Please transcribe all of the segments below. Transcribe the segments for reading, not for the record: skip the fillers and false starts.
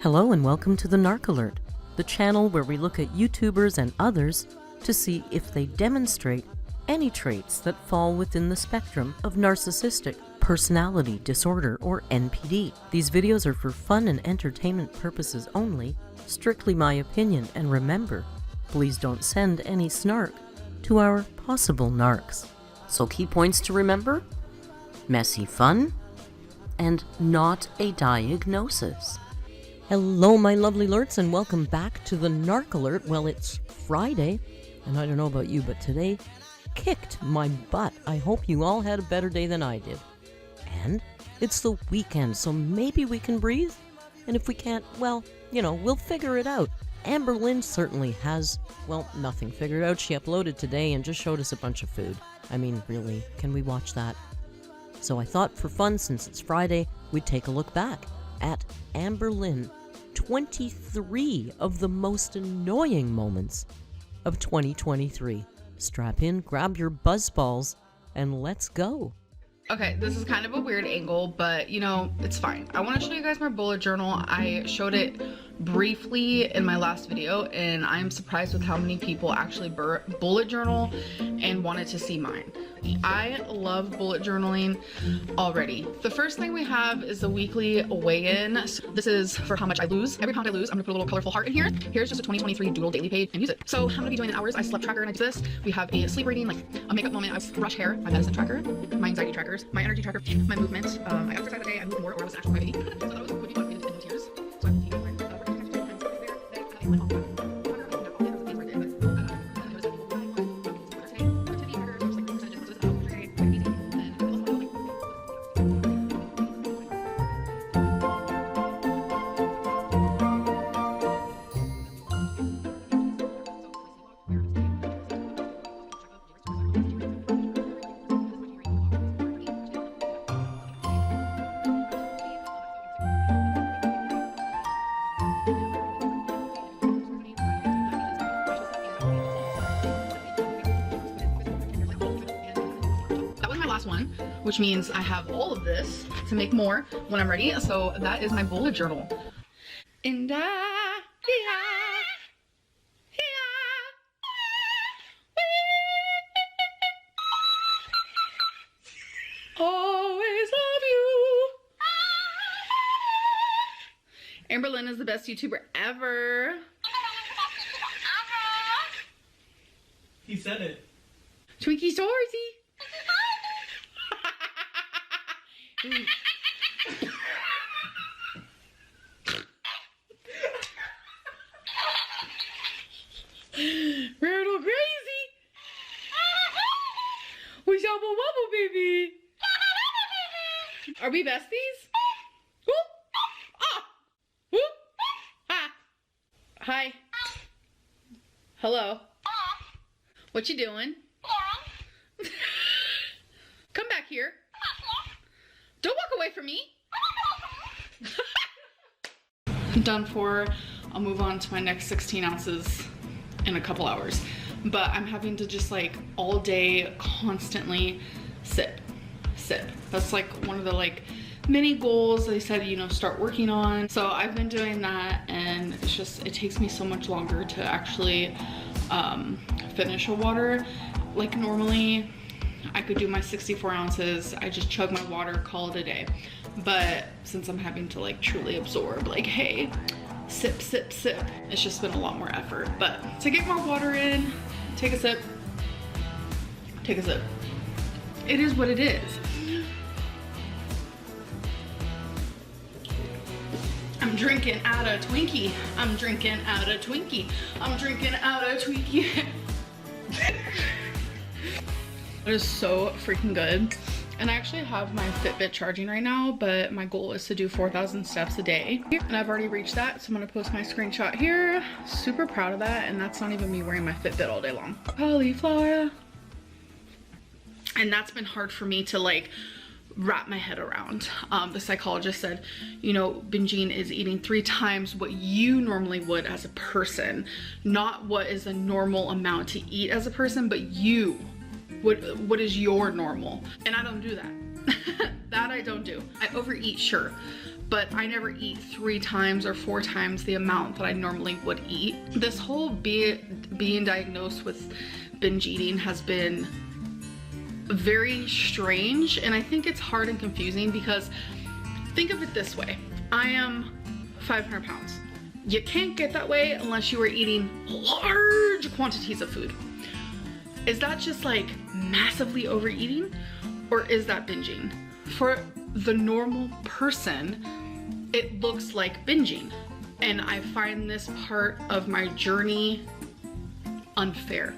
Hello and welcome to the Narc Alert, the channel where we look at YouTubers and others to see if they demonstrate any traits that fall within the spectrum of narcissistic personality disorder or NPD. These videos are for fun and entertainment purposes only, strictly my opinion, and remember, please don't send any snark to our possible narcs. So key points to remember: messy fun and not a diagnosis. Hello my lovely alerts and welcome back to the Narc Alert. Well, it's Friday and I don't know about you, but today kicked my butt. I hope you all had a better day than I did. And it's the weekend, so maybe we can breathe. And if we can't, well, you know, we'll figure it out. AMBERLYNN certainly has, well, nothing figured out. She uploaded today and just showed us a bunch of food. I mean, really, can we watch that? So I thought for fun, since it's Friday, we'd take a look back at AMBERLYNN. 23 of the most annoying moments of 2023. Strap in, grab your buzzballs, and let's go. Okay, this is kind of a weird angle, but you know, it's fine. I want to show you guys my bullet journal. I showed it briefly in my last video, and I'm surprised with how many people actually bullet journal and wanted to see mine. I love bullet journaling already. The first thing we have is the weekly weigh-in. So this is for how much I lose. Every pound I lose, I'm gonna put a little colorful heart in here. Here's just a 2023 doodle daily page and use it. So I'm gonna be doing in hours. I slept tracker and I do this. We have a sleep rating, like a makeup moment. I brush hair, my medicine tracker, my anxiety trackers, my energy tracker, my movement. I exercise a day, I move more, or I was actually 580. So that was would be fun to do in tears. So I have to one, which means I have all of this to make more when I'm ready. So that is my bullet journal. And always love you. AMBERLYNN is the best YouTuber ever. He said it. Twinkie Storsy. We're crazy. We shall wobble, baby. Are we besties? Whoop. Ah. Whoop. Ha. Hi. Hello. What you doing? Come back here. Don't walk away from me. I'm done for. I'll move on to my next 16 ounces in a couple hours. But I'm having to just like all day constantly sip. That's like one of the like mini goals they said, you know, start working on. So I've been doing that, and it's just, it takes me so much longer to actually finish a water. Like normally I could do my 64 ounces, I just chug my water, call it a day. But since I'm having to like truly absorb, like, hey, sip, it's just been a lot more effort. But to get more water in, take a sip. It is what it is. I'm drinking out a Twinkie. It is so freaking good. And I actually have my Fitbit charging right now, but my goal is to do 4,000 steps a day. And I've already reached that, so I'm gonna post my screenshot here. Super proud of that, and that's not even me wearing my Fitbit all day long. Cauliflower. And that's been hard for me to like wrap my head around. The psychologist said, you know, binging is eating 3 times what you normally would as a person, not what is a normal amount to eat as a person, but you. What is your normal? And I don't do that. That I don't do. I overeat, sure, but I never eat 3 times or 4 times the amount that I normally would eat. This whole being diagnosed with binge eating has been very strange, and I think it's hard and confusing because think of it this way. I am 500 pounds. You can't get that way unless you are eating large quantities of food. Is that just like massively overeating, or is that binging? For the normal person, it looks like binging. And I find this part of my journey unfair.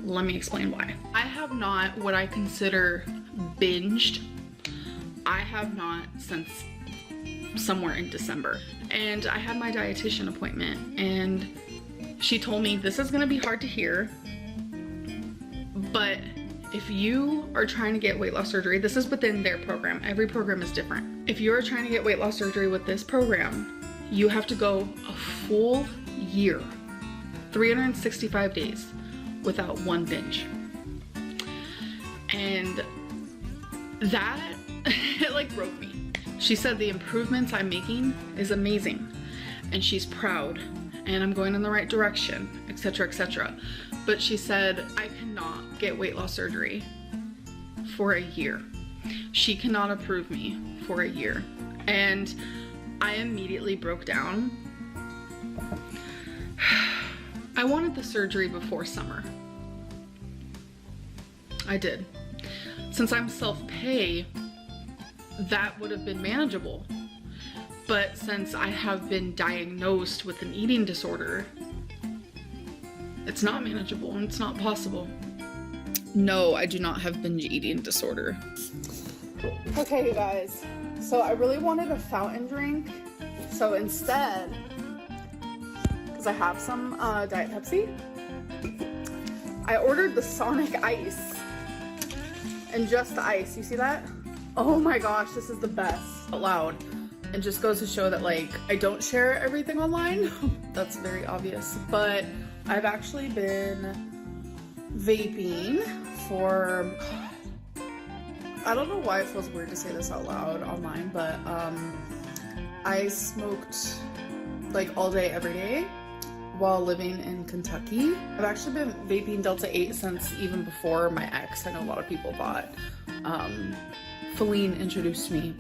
Let me explain why. I have not what I consider binged. I have not since somewhere in December. And I had my dietitian appointment, and she told me this is gonna be hard to hear, but if you are trying to get weight loss surgery, this is within their program. Every program is different. If you're trying to get weight loss surgery with this program, you have to go a full year, 365 days without one binge. And that, it like broke me. She said the improvements I'm making is amazing, and she's proud, and I'm going in the right direction, etc., etc. But she said I cannot get weight loss surgery for a year. She cannot approve me for a year. And I immediately broke down. I wanted the surgery before summer. I did. Since I'm self-pay, that would have been manageable. But since I have been diagnosed with an eating disorder, it's not manageable and it's not possible. No, I do not have binge eating disorder. Okay, you guys. So I really wanted a fountain drink. So instead, because I have some Diet Pepsi, I ordered the Sonic Ice. And just the ice, you see that? Oh my gosh, this is the best. Out loud. It just goes to show that like I don't share everything online. That's very obvious. But I've actually been vaping for, I don't know why it feels weird to say this out loud online, but I smoked like all day, every day while living in Kentucky. I've actually been vaping Delta 8 since even before my ex. I know a lot of people thought Feline introduced me.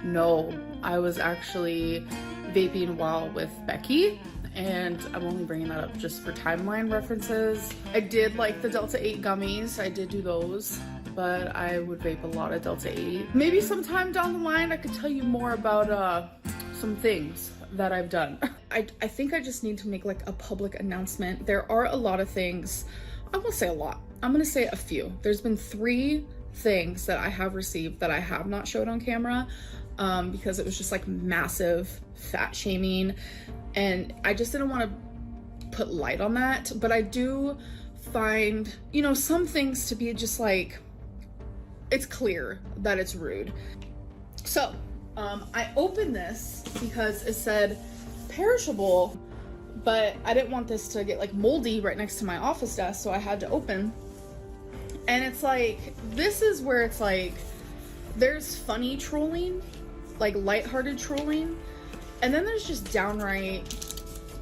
No, I was actually vaping while with Becky, and I'm only bringing that up just for timeline references. I did like the Delta 8 gummies. I did do those, but I would vape a lot of Delta 8. Maybe sometime down the line I could tell you more about some things that I've done. I think I just need to make like a public announcement. There are a lot of things. I won't say a lot. I'm gonna say a few. There's been 3 things that I have received that I have not showed on camera because it was just like massive fat shaming, and I just didn't want to put light on that. But I do find, you know, some things to be just like, it's clear that it's rude. So I opened this because it said perishable, but I didn't want this to get like moldy right next to my office desk, so I had to open. And it's like, this is where it's like, there's funny trolling, like lighthearted trolling, and then there's just downright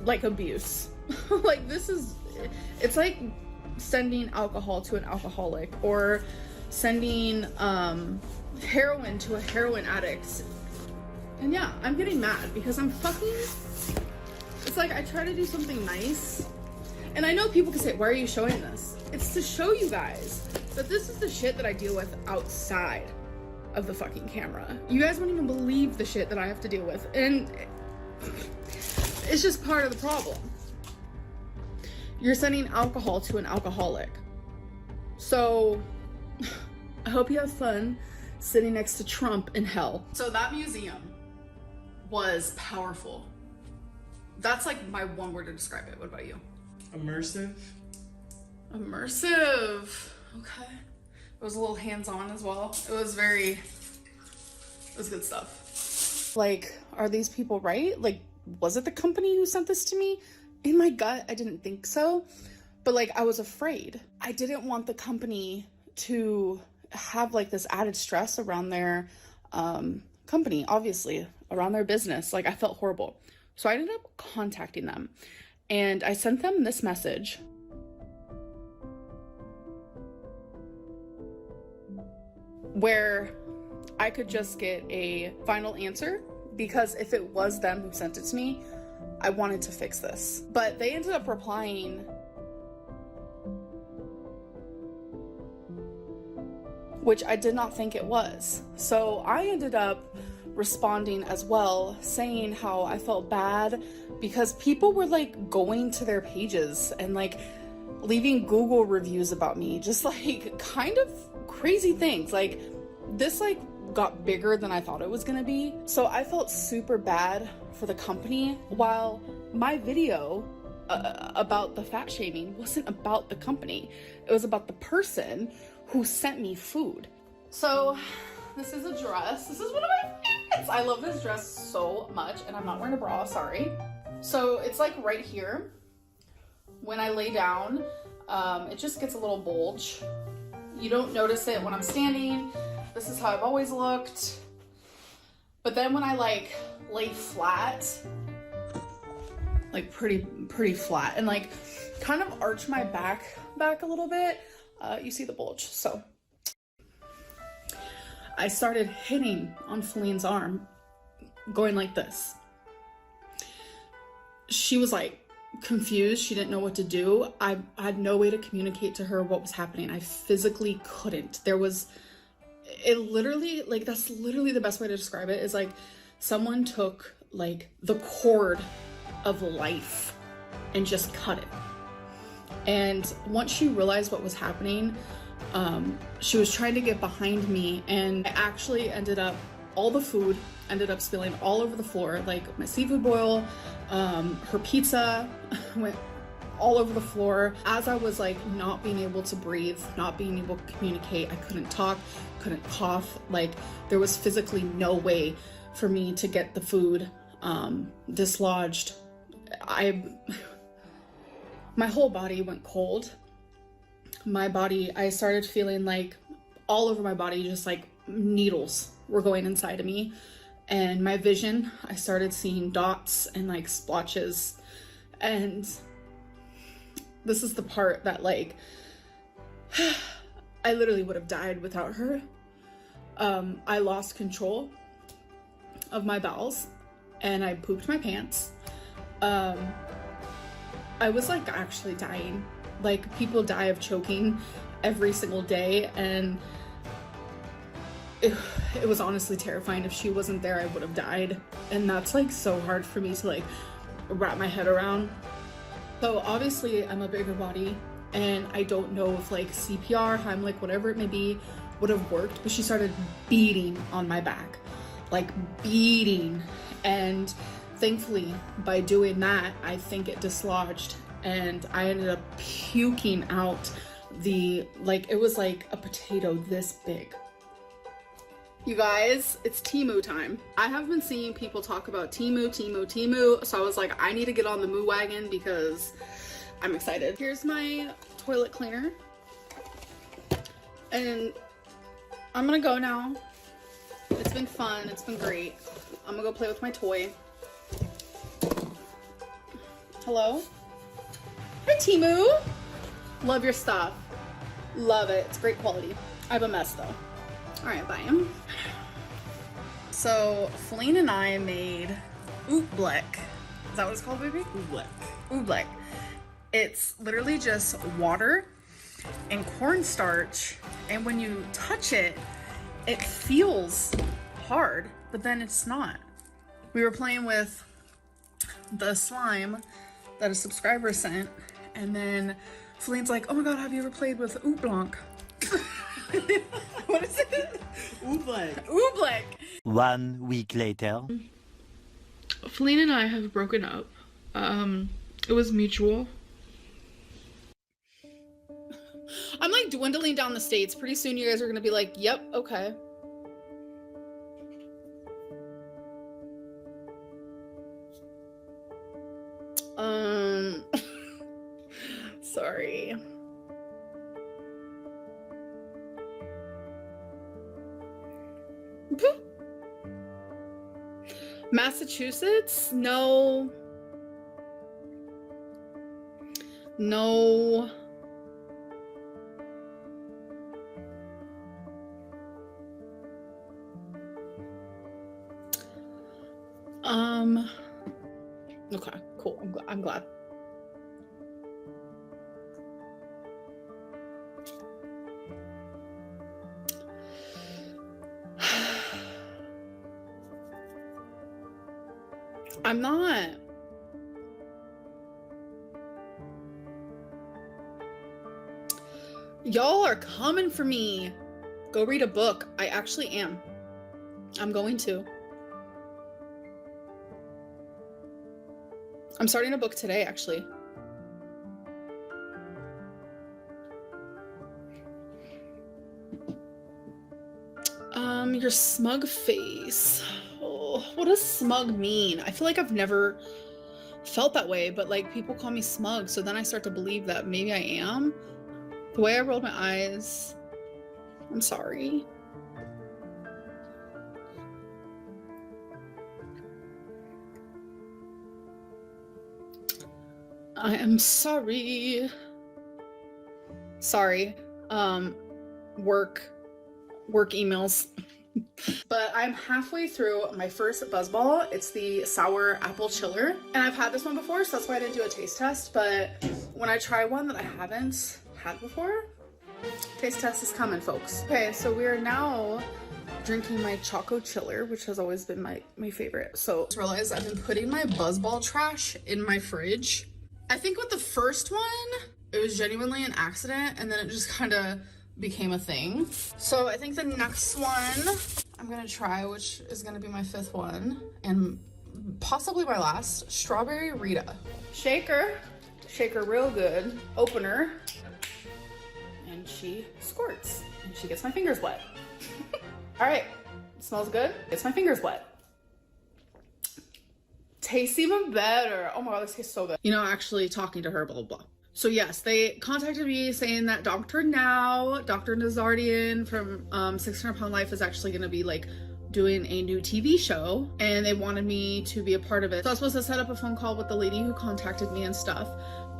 like abuse. Like this is, it's like sending alcohol to an alcoholic, or sending heroin to a heroin addict. And yeah, I'm getting mad because I'm fucking, it's like I try to do something nice, and I know people can say, why are you showing this? It's to show you guys that this is the shit that I deal with outside of the fucking camera. You guys won't even believe the shit that I have to deal with, and it's just part of the problem. You're sending alcohol to an alcoholic. So I hope you have fun sitting next to Trump in hell. So that museum was powerful. That's like my one word to describe it. What about you? Immersive. Immersive. Okay. It was a little hands-on as well. It was good stuff. Like, are these people right? Like, was it the company who sent this to me? In my gut, I didn't think so. But like, I was afraid. I didn't want the company to have like this added stress around their company, obviously, around their business. Like, I felt horrible. So I ended up contacting them, and I sent them this message. Where I could just get a final answer, because if it was them who sent it to me, I wanted to fix this. But they ended up replying, which I did not think it was. So I ended up responding as well, saying how I felt bad because people were like going to their pages and like leaving Google reviews about me, just like kind of crazy things. Like, this like got bigger than I thought it was gonna be. So I felt super bad for the company, while my video about the fat shaming wasn't about the company. It was about the person who sent me food. So this is a dress. This is one of my favorites. I love this dress so much, and I'm not wearing a bra, sorry. So it's like right here. When I lay down, it just gets a little bulge. You don't notice it when I'm standing. This is how I've always looked. But then when I like lay flat, like pretty flat, and like kind of arch my back a little bit, you see the bulge. So I started hitting on Feline's arm, going like this. She was like confused. She didn't know what to do. I had no way to communicate to her what was happening. I physically couldn't. It literally, like, that's literally the best way to describe it, is like someone took like the cord of life and just cut it. And once she realized what was happening, she was trying to get behind me, and I actually all the food ended up spilling all over the floor. Like my seafood boil, her pizza went all over the floor. As I was like not being able to breathe, not being able to communicate, I couldn't talk, couldn't cough. Like, there was physically no way for me to get the food dislodged. My whole body went cold. I started feeling like all over my body, just like needles were going inside of me. And my vision, I started seeing dots and like splotches. And this is the part that like, I literally would have died without her. I lost control of my bowels and I pooped my pants. I was like actually dying. Like, people die of choking every single day, and it was honestly terrifying. If she wasn't there, I would have died. And that's like so hard for me to like wrap my head around. So obviously I'm a bigger body, and I don't know if like CPR, Heimlich, whatever it may be, would have worked, but she started beating on my back, like beating. And thankfully by doing that, I think it dislodged, and I ended up puking out it was like a potato this big. You guys, it's Temu time. I have been seeing people talk about Temu, so I was like, I need to get on the Moo wagon because I'm excited. Here's my toilet cleaner, and I'm gonna go now. It's been fun, it's been great. I'm gonna go play with my toy. Hello? Hi, Temu. Love your stuff. Love it. It's great quality. I have a mess though. All right, bye. So Feline and I made oobleck. Is that what it's called, baby? Oobleck. Oobleck. It's literally just water and cornstarch, and when you touch it, it feels hard, but then it's not. We were playing with the slime that a subscriber sent, and then Feline's like, oh my god, have you ever played with ooblanc? What is it? Oobleck. Oobleck. 1 week later. Feline and I have broken up. It was mutual. I'm like dwindling down the states. Pretty soon you guys are gonna be like, yep, okay. Sorry. Massachusetts? No. No. Okay, cool. I'm glad. I'm not. Y'all are coming for me. Go read a book. I actually am. I'm going to. I'm starting a book today, actually. Your smug face. Oh, what does smug mean? I feel like I've never felt that way, but like people call me smug, so then I start to believe that maybe I am. The way I rolled my eyes, I'm sorry. I am sorry. Sorry. Work emails. But I'm halfway through my first Buzzball. It's the sour apple chiller. And I've had this one before, so that's why I didn't do a taste test. But when I try one that I haven't had before, taste test is coming, folks. Okay, so we are now drinking my Choco Chiller, which has always been my favorite. So I just realized I've been putting my Buzzball trash in my fridge. I think with the first one, it was genuinely an accident, and then it just kind of became a thing. So I think the next one I'm gonna try, which is gonna be my 5th one, and possibly my last, Strawberry Rita. Shaker real good. Opener, and she squirts, and she gets my fingers wet. All right, smells good. Gets my fingers wet. Tastes even better. Oh my god, this tastes so good. You know, actually talking to her, blah, blah, blah. So yes, they contacted me saying that Dr. Nazardian from 600 Pound Life is actually gonna be like doing a new TV show, and they wanted me to be a part of it. So I was supposed to set up a phone call with the lady who contacted me and stuff.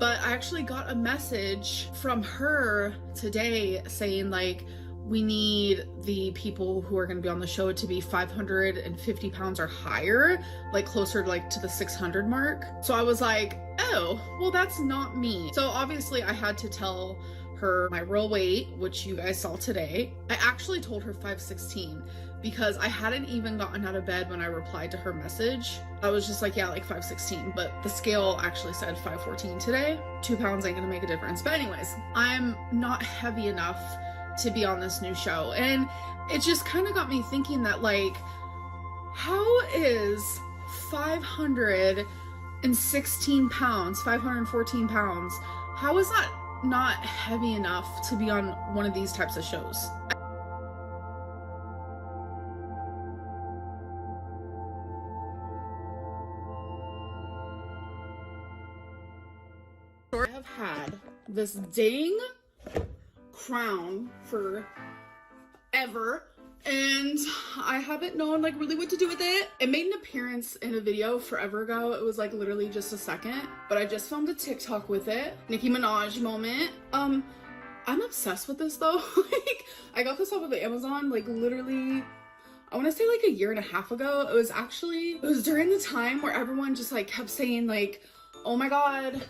But I actually got a message from her today saying like, we need the people who are going to be on the show to be 550 pounds or higher, like closer to like to the 600 mark. So I was like, oh, well, that's not me. So obviously I had to tell her my real weight, which you guys saw today. I actually told her 516 because I hadn't even gotten out of bed when I replied to her message. I was just like, yeah, like 516, but the scale actually said 514 today. 2 pounds ain't gonna make a difference. But anyways, I'm not heavy enough to be on this new show. And it just kind of got me thinking that like, how is 516 pounds, 514 pounds, how is that not heavy enough to be on one of these types of shows? I have had this dang crown for ever, and I haven't known like really what to do with it. It made an appearance in a video forever ago. It was like literally just a second, but I just filmed a TikTok with it. Nicki Minaj moment. I'm obsessed with this though. Like, I got this off of Amazon like literally, I want to say like a year and a half ago. It was during the time where everyone just like kept saying like, oh my god,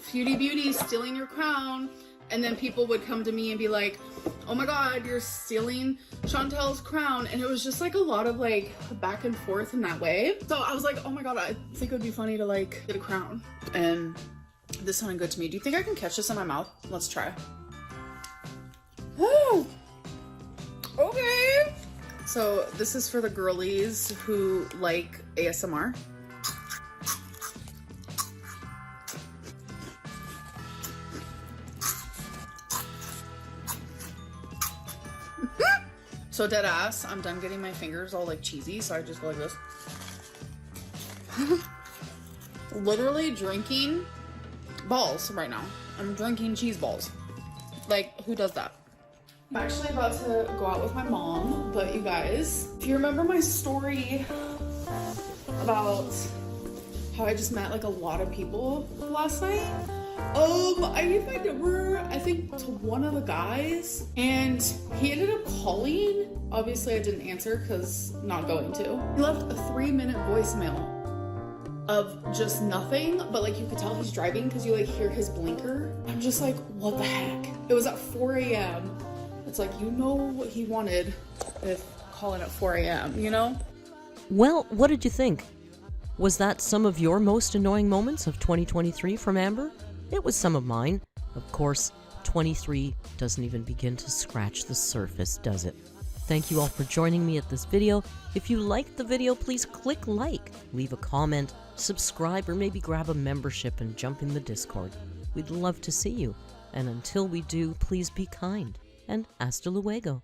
Feudy Beauty stealing your crown. And then people would come to me and be like, oh my god, you're stealing Chantel's crown. And it was just like a lot of like back and forth in that way. So I was like, oh my god, I think it would be funny to like get a crown. And this sounded good to me. Do you think I can catch this in my mouth? Let's try. Oh, okay. So this is for the girlies who like ASMR. So dead ass, I'm done getting my fingers all like cheesy, so I just go like this. Literally drinking balls right now. I'm drinking cheese balls. Like, who does that? I'm actually about to go out with my mom, but you guys, if you remember my story about how I just met like a lot of people last night. I gave my number, I think, to one of the guys, and he ended up calling. Obviously, I didn't answer because not going to. He left a 3-minute voicemail of just nothing, but like you could tell he's driving because you like hear his blinker. I'm just like, what the heck? It was at 4 a.m. It's like, you know what he wanted with calling at 4 a.m., you know? Well, what did you think? Was that some of your most annoying moments of 2023 from Amber? It was some of mine. Of course, 23 doesn't even begin to scratch the surface, does it? Thank you all for joining me at this video. If you liked the video, please click like, leave a comment, subscribe, or maybe grab a membership and jump in the Discord. We'd love to see you. And until we do, please be kind, and hasta luego.